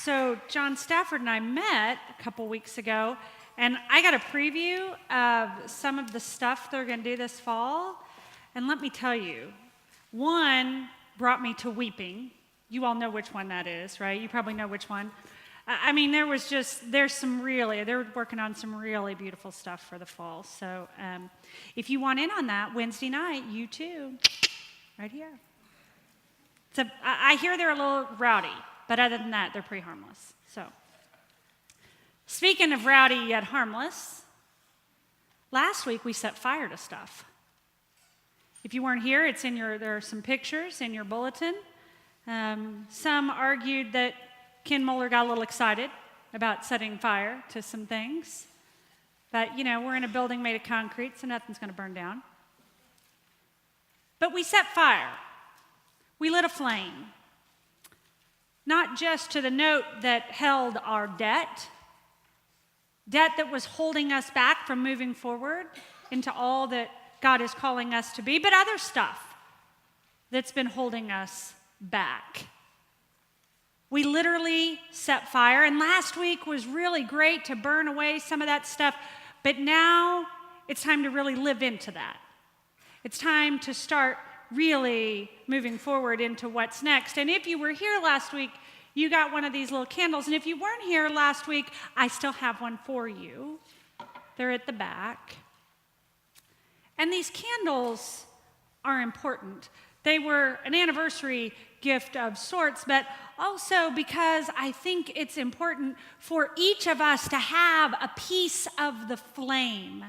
So John Stafford and I met a couple weeks ago, and I got a preview of some of the stuff they're going to do this fall. And let me tell you, one brought me to weeping. You all know which one that is, right? You probably know which one. I mean, they're working on some really beautiful stuff for the fall. So if you want in on that, Wednesday night, you too, right here. So I hear they're a little rowdy, but other than that, they're pretty harmless. So speaking of rowdy yet harmless, last week we set fire to stuff. If you weren't here, there are some pictures in your bulletin. Some argued that Ken Muller got a little excited about setting fire to some things. But, we're in a building made of concrete, so nothing's going to burn down. But we set fire. We lit a flame. Not just to the note that held our debt that was holding us back from moving forward into all that God is calling us to be, but other stuff that's been holding us back. We literally set fire, and last week was really great to burn away some of that stuff, but now it's time to really live into that. It's time to start really moving forward into what's next. And if you were here last week, you got one of these little candles, and if you weren't here last week, I still have one for you. They're at the back. And these candles are important. They were an anniversary gift of sorts, but also because I think it's important for each of us to have a piece of the flame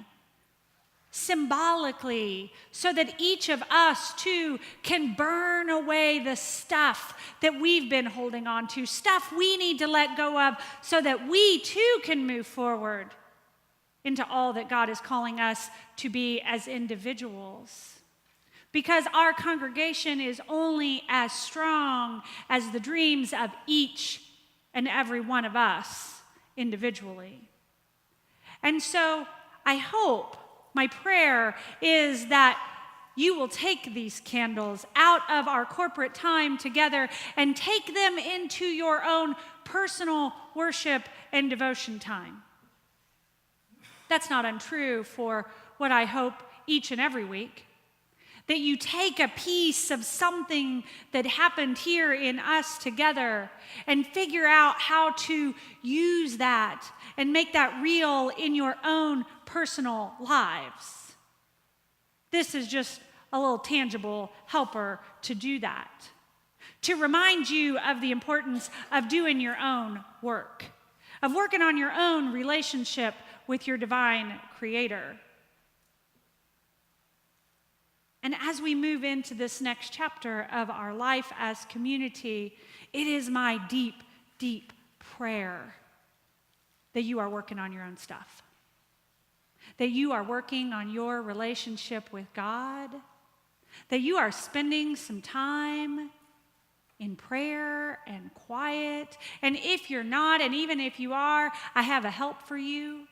symbolically, so that each of us too can burn away the stuff that we've been holding on to, stuff we need to let go of, so that we too can move forward into all that God is calling us to be as individuals. Because our congregation is only as strong as the dreams of each and every one of us individually. And so I hope, my prayer is that you will take these candles out of our corporate time together and take them into your own personal worship and devotion time. That's not untrue for what I hope each and every week. That you take a piece of something that happened here in us together and figure out how to use that and make that real in your own personal lives. This is just a little tangible helper to do that. To remind you of the importance of doing your own work, of working on your own relationship with your divine Creator. And as we move into this next chapter of our life as community, it is my deep, deep prayer that you are working on your own stuff. That you are working on your relationship with God. That you are spending some time in prayer and quiet. And if you're not, and even if you are, I have a help for you.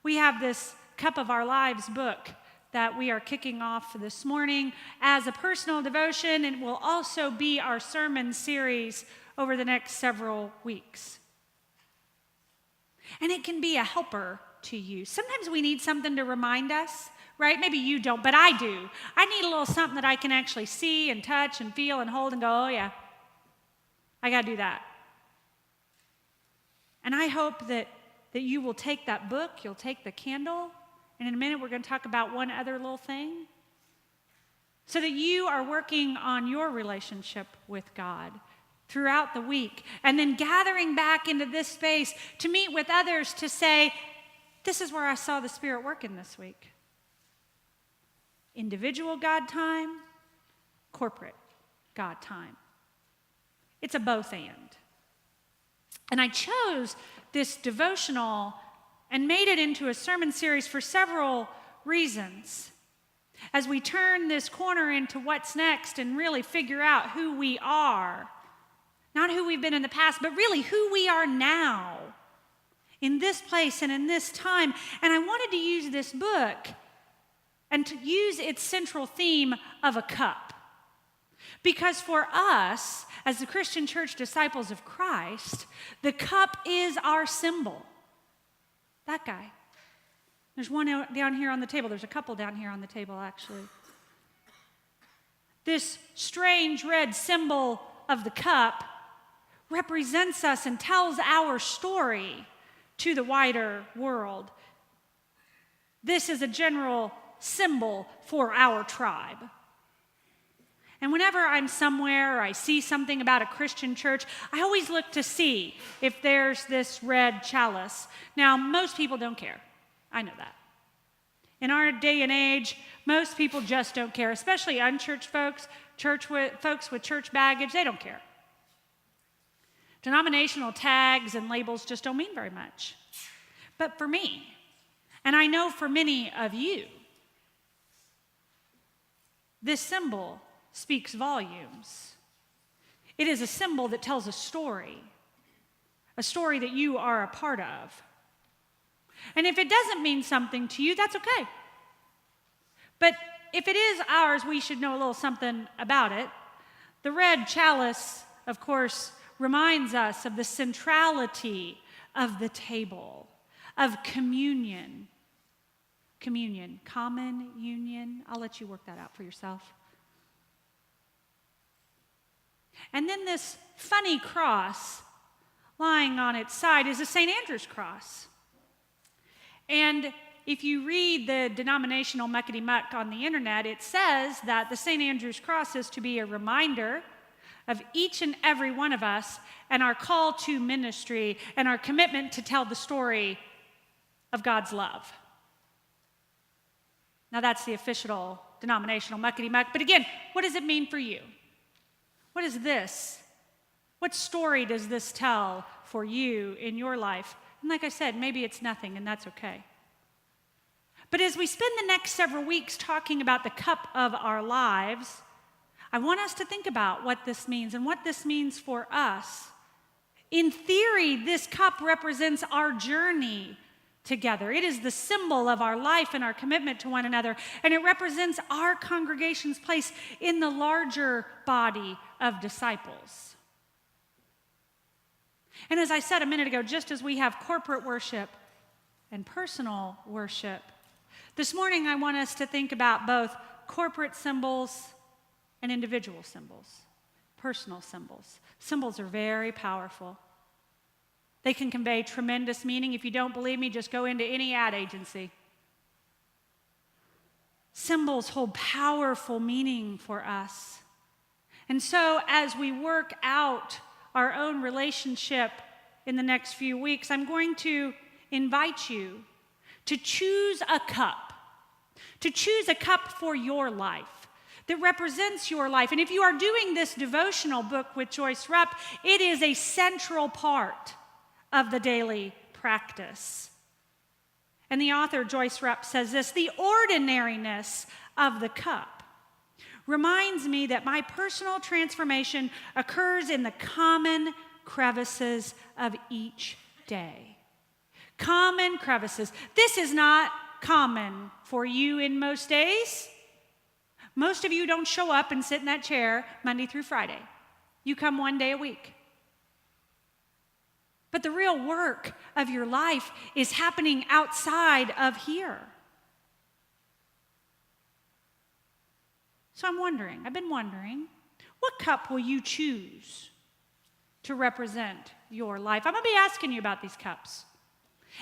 We have this Cup of Our Lives book that we are kicking off this morning as a personal devotion, and will also be our sermon series over the next several weeks. And it can be a helper to you. Sometimes we need something to remind us, right? Maybe you don't, but I do. I need a little something that I can actually see and touch and feel and hold and go, oh yeah, I got to do that. And I hope that you will take that book, you'll take the candle, and in a minute we're going to talk about one other little thing, so that you are working on your relationship with God throughout the week, and then gathering back into this space to meet with others to say, this is where I saw the Spirit working this week. Individual God time, corporate God time. It's a both and. And I chose this devotional and made it into a sermon series for several reasons. As we turn this corner into what's next and really figure out who we are, not who we've been in the past, but really who we are now, in this place and in this time. And I wanted to use this book and to use its central theme of a cup. Because for us, as the Christian church disciples of Christ, the cup is our symbol. That guy. There's one down here on the table. There's a couple down here on the table, actually. This strange red symbol of the cup represents us and tells our story to the wider world. This is a general symbol for our tribe. And whenever I'm somewhere or I see something about a Christian church, I always look to see if there's this red chalice. Now, most people don't care. I know that. In our day and age, most people just don't care, especially unchurched folks, folks with church baggage, they don't care. Denominational tags and labels just don't mean very much. But for me, and I know for many of you, this symbol speaks volumes. It is a symbol that tells a story that you are a part of. And if it doesn't mean something to you, that's okay. But if it is ours, we should know a little something about it. The red chalice, of course, reminds us of the centrality of the table, of communion. Communion, common union. I'll let you work that out for yourself. And then this funny cross lying on its side is a St. Andrew's cross. And if you read the denominational muckety-muck on the internet, it says that the St. Andrew's cross is to be a reminder of each and every one of us and our call to ministry and our commitment to tell the story of God's love. Now that's the official denominational muckety-muck. But again, what does it mean for you? What is this? What story does this tell for you in your life? And like I said, maybe it's nothing, and that's okay. But as we spend the next several weeks talking about the cup of our lives, I want us to think about what this means and what this means for us. In theory, this cup represents our journey together. It is the symbol of our life and our commitment to one another, and it represents our congregation's place in the larger body of disciples. And as I said a minute ago, just as we have corporate worship and personal worship, this morning I want us to think about both corporate symbols and individual symbols, personal symbols. Symbols are very powerful. They can convey tremendous meaning. If you don't believe me, just go into any ad agency. Symbols hold powerful meaning for us. And so as we work out our own relationship in the next few weeks, I'm going to invite you to choose a cup for your life that represents your life. And if you are doing this devotional book with Joyce Rupp, it is a central part of the daily practice. And the author, Joyce Rupp, says this: the ordinariness of the cup reminds me that my personal transformation occurs in the common crevices of each day. Common crevices. This is not common for you in most days. Most of you don't show up and sit in that chair Monday through Friday. You come one day a week. But the real work of your life is happening outside of here. So I've been wondering, what cup will you choose to represent your life? I'm going to be asking you about these cups.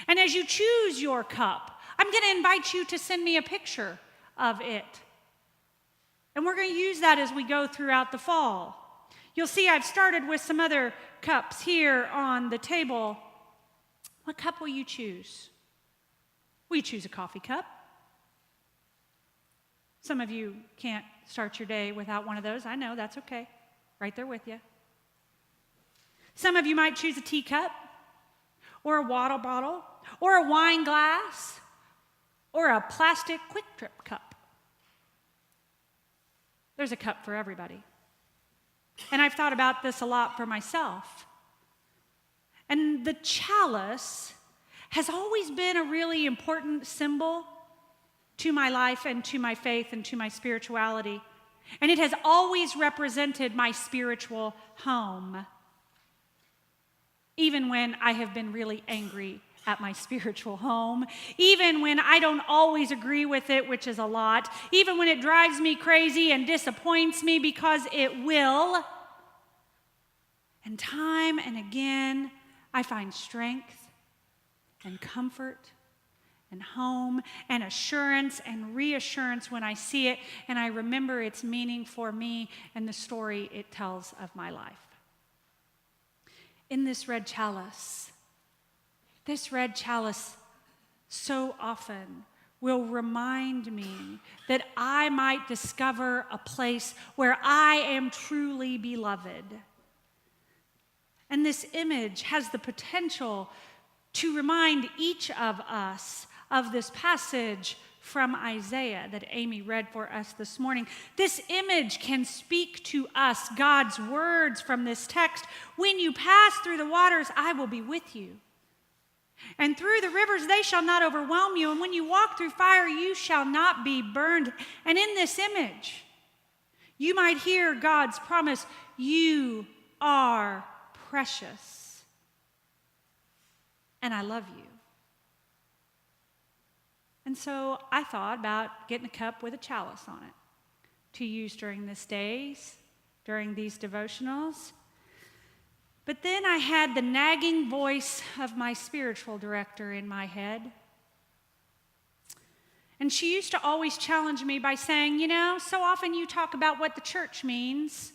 And as you choose your cup, I'm going to invite you to send me a picture of it. And we're going to use that as we go throughout the fall. You'll see I've started with some other cups here on the table. What cup will you choose? Will you choose a coffee cup? Some of you can't start your day without one of those. I know, that's okay. Right there with you. Some of you might choose a teacup, or a water bottle, or a wine glass, or a plastic Quick Trip cup. There's a cup for everybody. And I've thought about this a lot for myself. And the chalice has always been a really important symbol to my life and to my faith and to my spirituality. and it has always represented my spiritual home, even when I have been really angry at my spiritual home, even when I don't always agree with it, which is a lot, even when it drives me crazy and disappoints me, because it will. And time and again, I find strength and comfort and home and assurance and reassurance when I see it, and I remember its meaning for me and the story it tells of my life. In this red chalice so often will remind me that I might discover a place where I am truly beloved. And this image has the potential to remind each of us of this passage from Isaiah that Amy read for us this morning. This image can speak to us, God's words from this text. When you pass through the waters, I will be with you. And through the rivers, they shall not overwhelm you. And when you walk through fire, you shall not be burned. And in this image, you might hear God's promise, you are precious, and I love you. And so I thought about getting a cup with a chalice on it to use during these days, during these devotionals. But then I had the nagging voice of my spiritual director in my head. And she used to always challenge me by saying, so often you talk about what the church means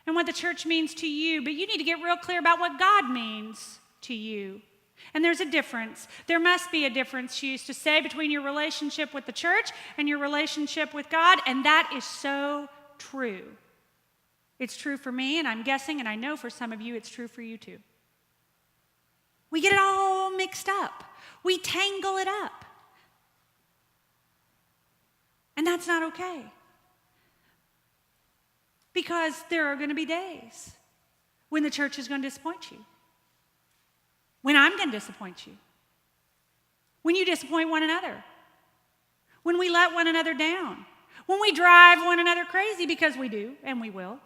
and what the church means to you, but you need to get real clear about what God means to you. And there's a difference. There must be a difference, she used to say, between your relationship with the church and your relationship with God, and that is so true. It's true for me, and I'm guessing, and I know for some of you, it's true for you too. We get it all mixed up. We tangle it up. And that's not okay. Because there are going to be days when the church is going to disappoint you. When I'm going to disappoint you. When you disappoint one another. When we let one another down. When we drive one another crazy, because we do, and we will.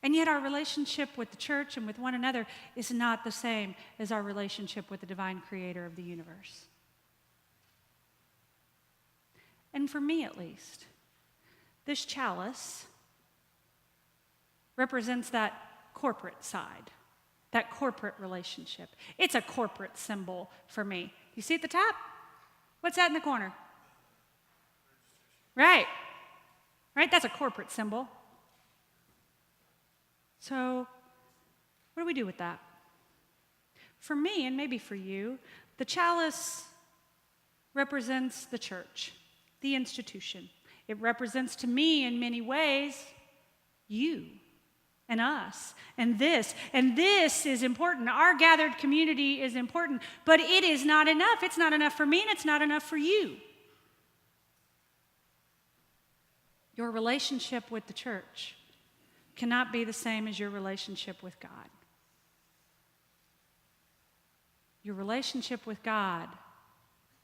And yet our relationship with the church and with one another is not the same as our relationship with the divine creator of the universe. And for me at least, this chalice represents that corporate side, that corporate relationship. It's a corporate symbol for me. You see at the top? What's that in the corner? Right. Right? That's a corporate symbol. So, what do we do with that? For me, and maybe for you, the chalice represents the church, the institution. It represents to me in many ways you and us and this. And this is important. Our gathered community is important, but it is not enough. It's not enough for me, and it's not enough for you. Your relationship with the church cannot be the same as your relationship with God. Your relationship with God,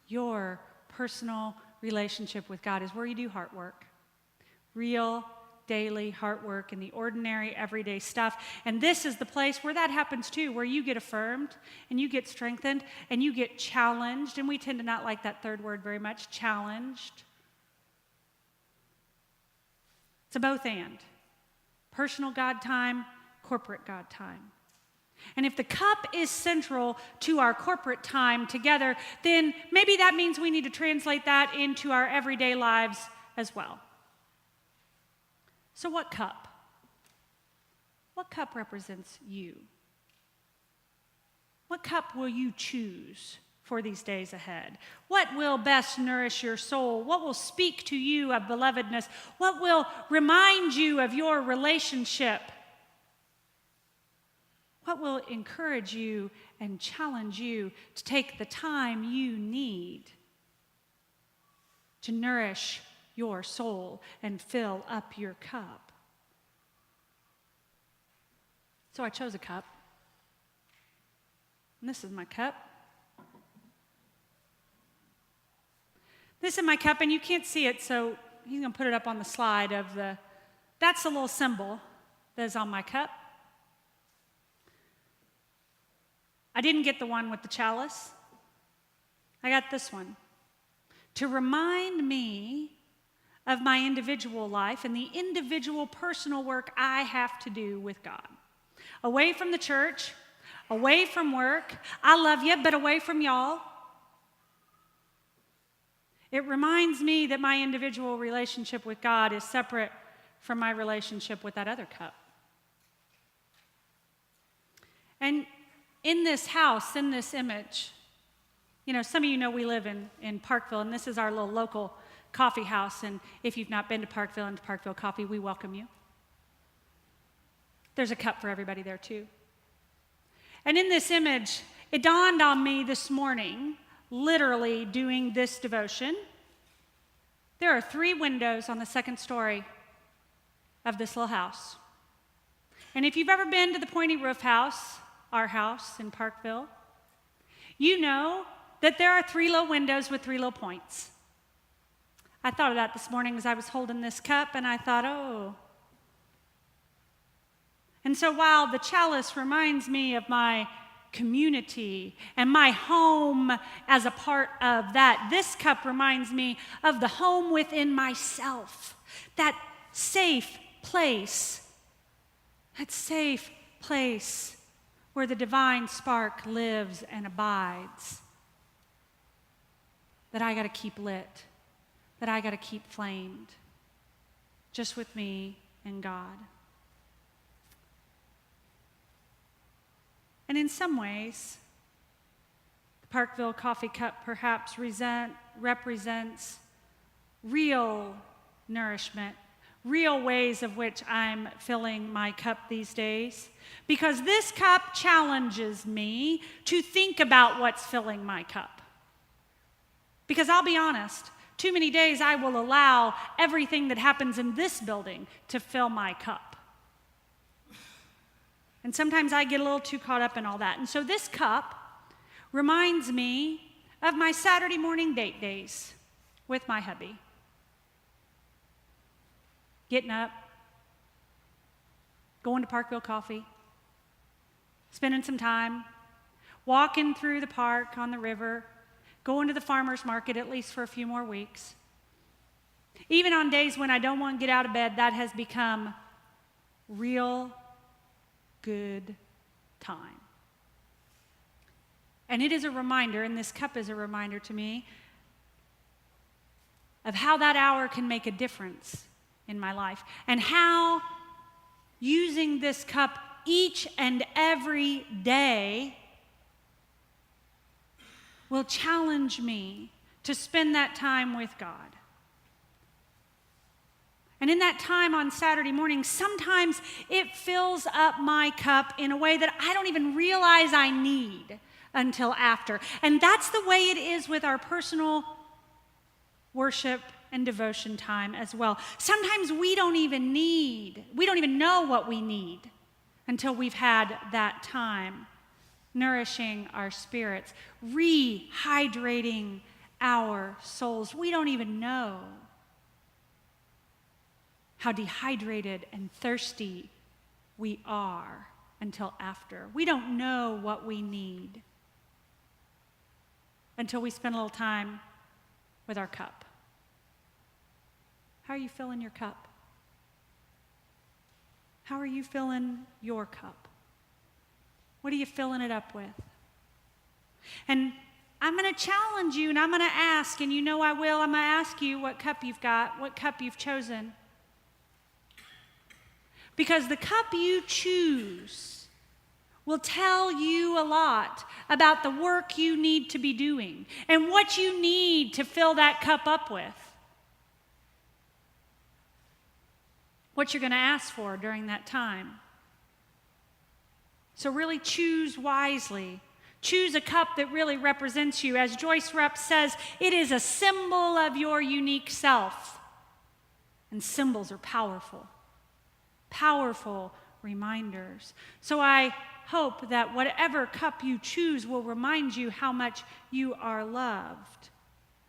your personal relationship with God, is where you do heart work. Real, daily heart work in the ordinary, everyday stuff. And this is the place where that happens too, where you get affirmed and you get strengthened and you get challenged. And we tend to not like that third word very much, challenged. It's a both and. Personal God time, corporate God time. And if the cup is central to our corporate time together, then maybe that means we need to translate that into our everyday lives as well. So what cup? What cup represents you? What cup will you choose for these days ahead? What will best nourish your soul? What will speak to you of belovedness? What will remind you of your relationship? What will encourage you and challenge you to take the time you need to nourish your soul and fill up your cup? So I chose a cup. And this is my cup. This is my cup, and you can't see it, so he's going to put it up on the slide of that's the little symbol that is on my cup. I didn't get the one with the chalice. I got this one to remind me of my individual life and the individual personal work I have to do with God. Away from the church, away from work. I love you, but away from y'all. It reminds me that my individual relationship with God is separate from my relationship with that other cup. And in this house, in this image, some of you know we live in Parkville, and this is our little local coffee house. And if you've not been to Parkville and to Parkville Coffee, we welcome you. There's a cup for everybody there too. And in this image, it dawned on me this morning, literally doing this devotion, there are 3 windows on the 2nd story of this little house. And if you've ever been to the pointy roof house, our house in Parkville, you know that there are 3 little windows with 3 little points. I thought of that this morning as I was holding this cup, and I thought, oh. And so while the chalice reminds me of my community and my home as a part of that, this cup reminds me of the home within myself, that safe place where the divine spark lives and abides, that I got to keep lit, that I got to keep flamed, just with me and God. And in some ways, the Parkville coffee cup perhaps represents real nourishment, real ways of which I'm filling my cup these days. Because this cup challenges me to think about what's filling my cup. Because I'll be honest, too many days I will allow everything that happens in this building to fill my cup. And sometimes I get a little too caught up in all that. And so this cup reminds me of my Saturday morning date days with my hubby. Getting up, going to Parkville Coffee, spending some time, walking through the park on the river, going to the farmer's market at least for a few more weeks. Even on days when I don't want to get out of bed, that has become real good time. And it is a reminder, and this cup is a reminder to me of how that hour can make a difference in my life, and how using this cup each and every day will challenge me to spend that time with God. And in that time on Saturday morning, sometimes it fills up my cup in a way that I don't even realize I need until after. And that's the way it is with our personal worship and devotion time as well. Sometimes we don't even know what we need until we've had that time nourishing our spirits, rehydrating our souls. We don't even know how dehydrated and thirsty we are until after. We don't know what we need until we spend a little time with our cup. How are you filling your cup? How are you filling your cup? What are you filling it up with? And I'm going to challenge you, and I'm going to ask, and you know I will, I'm going to ask you what cup you've got, what cup you've chosen. Because the cup you choose will tell you a lot about the work you need to be doing and what you need to fill that cup up with. What you're going to ask for during that time. So really choose wisely. Choose a cup that really represents you. As Joyce Rupp says, it is a symbol of your unique self. And symbols are powerful. Powerful reminders. So I hope that whatever cup you choose will remind you how much you are loved.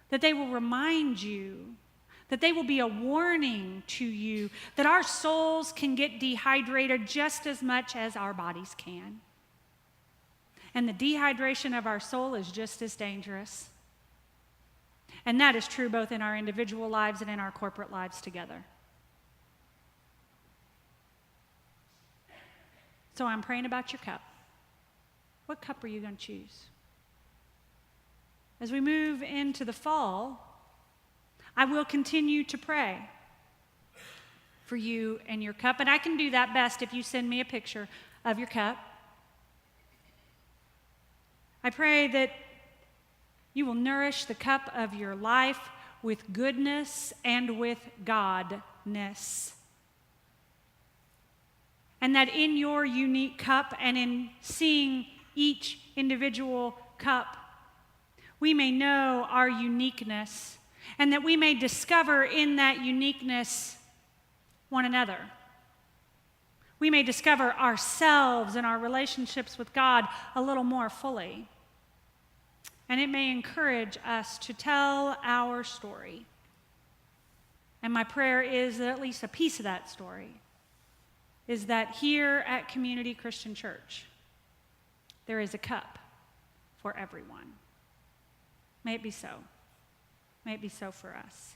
That they will remind you that they will be a warning to you that our souls can get dehydrated just as much as our bodies can. And the dehydration of our soul is just as dangerous. And that is true both in our individual lives and in our corporate lives together. So I'm praying about your cup. What cup are you going to choose? As we move into the fall, I will continue to pray for you and your cup. And I can do that best if you send me a picture of your cup. I pray that you will nourish the cup of your life with goodness and with Godness. And that in your unique cup and in seeing each individual cup, we may know our uniqueness, and that we may discover in that uniqueness one another. We may discover ourselves and our relationships with God a little more fully. And it may encourage us to tell our story. And my prayer is that at least a piece of that story is that here at Community Christian Church, there is a cup for everyone. May it be so. May it be so for us.